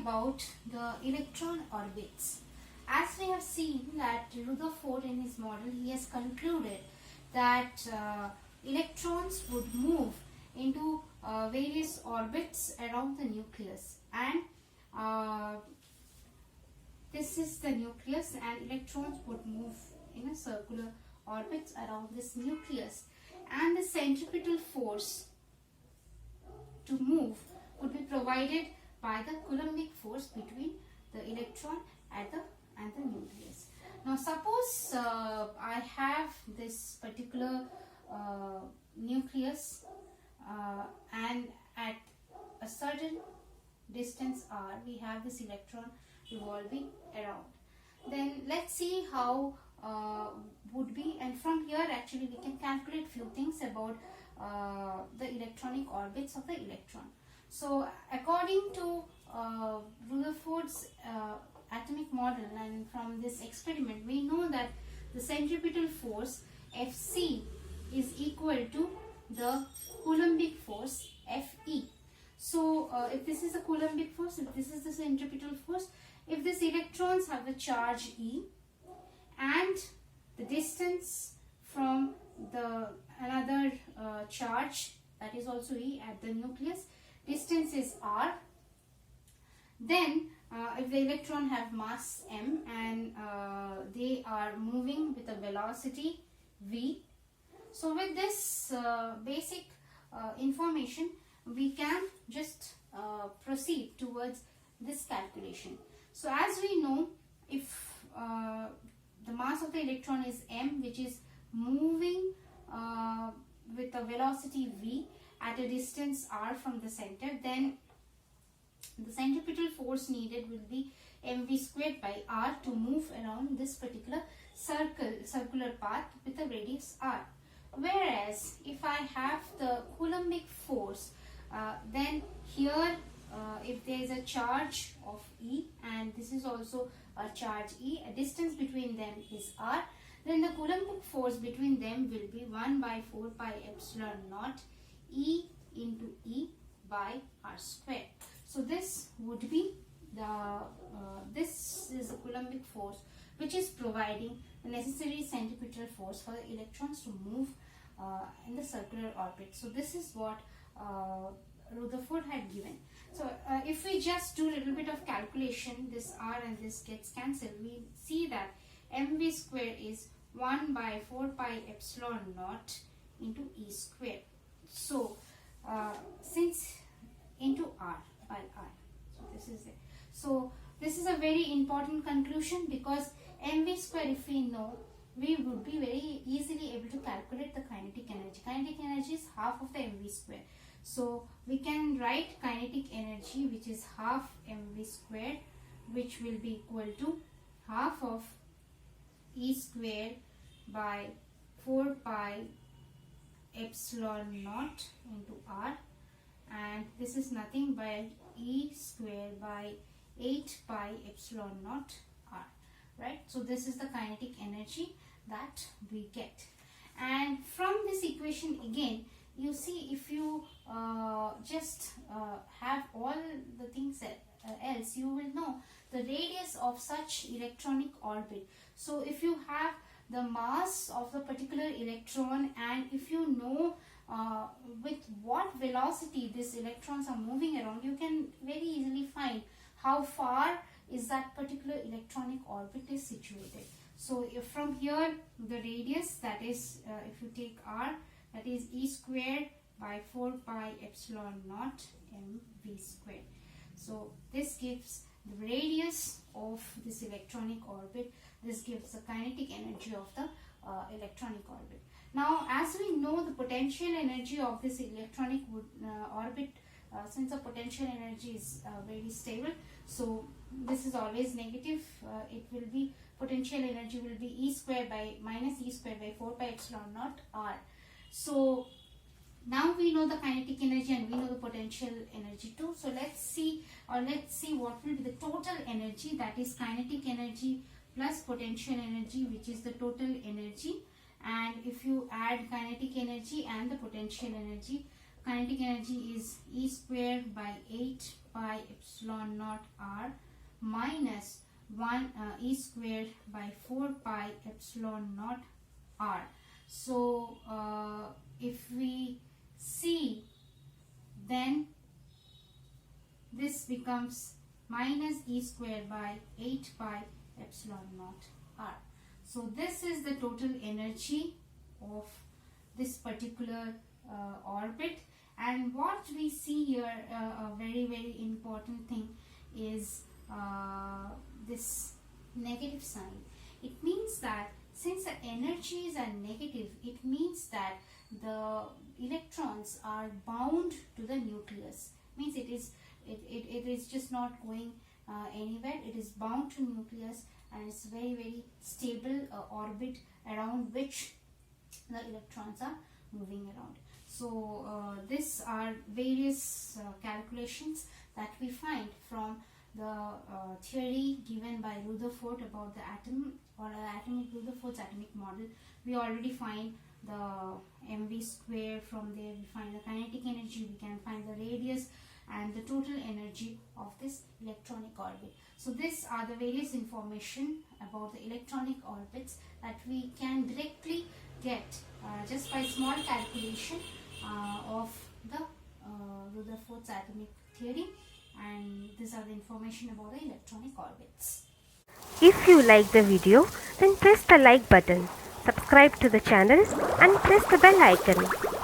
about the electron orbits. As we have seen that Rutherford in his model, he has concluded that electrons would move into various orbits around the nucleus, and this is the nucleus, and electrons would move in a circular orbits around this nucleus, and the centripetal force to move would be provided by the Coulombic force between the electron and the nucleus. Now suppose I have this particular nucleus and at a certain distance r we have this electron revolving around. Then let's see how would be, and from here actually we can calculate few things about the electronic orbits of the electron. So according to Rutherford's atomic model, and from this experiment we know that the centripetal force Fc is equal to the Coulombic force Fe. So if this is the Coulombic force, if this is the centripetal force, if these electrons have the charge E and the distance from the another charge that is also E at the nucleus, distance is r, then if the electron have mass m and they are moving with a velocity v, so with this basic information we can just proceed towards this calculation. So as we know, if the mass of the electron is m, which is moving with a velocity v at a distance r from the center, then the centripetal force needed will be mv squared by r to move around this particular circular path with a radius r. Whereas if I have the Coulombic force, then here if there is a charge of E and this is also a charge E, a distance between them is r, then the Coulombic force between them will be 1 by 4 pi epsilon naught E into E by r square. So this would be the this is the Coulombic force which is providing the necessary centripetal force for the electrons to move in the circular orbit. So this is what Rutherford had given. So if we just do a little bit of calculation, this r and this gets cancelled, we see that mv square is 1 by 4 pi epsilon naught into E square. So since into r by r, so this is it. So this is a very important conclusion, because mv square, if we know, we would be very easily able to calculate the kinetic energy. Kinetic energy is half of the mv square. So we can write kinetic energy, which is half mv square, which will be equal to half of E square by 4 pi epsilon naught into r, and this is nothing but E square by 8 pi epsilon naught r, right? So this is the kinetic energy that we get. And from this equation again, you see, if you just have all the things else, you will know the radius of such electronic orbit. So if you have the mass of the particular electron, and if you know with what velocity these electrons are moving around, you can very easily find how far is that particular electronic orbit is situated. So if from here the radius, that is if you take r, that is E squared by 4 pi epsilon naught mv squared. So this gives the radius of this electronic orbit. This gives the kinetic energy of the electronic orbit. Now as we know the potential energy of this electronic orbit, since the potential energy is very stable, so this is always negative, it will be, potential energy will be E square by minus E square by 4 pi epsilon naught r. So now we know the kinetic energy and we know the potential energy too. So let's see what will be the total energy, that is kinetic energy plus potential energy, which is the total energy. And if you add kinetic energy and the potential energy, kinetic energy is E square by 8 pi epsilon naught r minus 1 E square by 4 pi epsilon naught r. So if we see, then this becomes minus E square by 8 pi epsilon naught r. So this is the total energy of this particular orbit. And what we see here, a very important thing is this negative sign. It means that since the energies are negative, it means that the electrons are bound to the nucleus. Means it is just not going anywhere. It is bound to nucleus, and it's very stable orbit around which the electrons are moving around. So these are various calculations that we find from the theory given by Rutherford about the atom, or Rutherford's atomic model. We already find the mv square. From there we find the kinetic energy, we can find the radius and the total energy of this electronic orbit. So these are the various information about the electronic orbits that we can directly get just by small calculation of the Rutherford's atomic theory, and these are the information about the electronic orbits. If you like the video, then press the like button, subscribe to the channel and press the bell icon.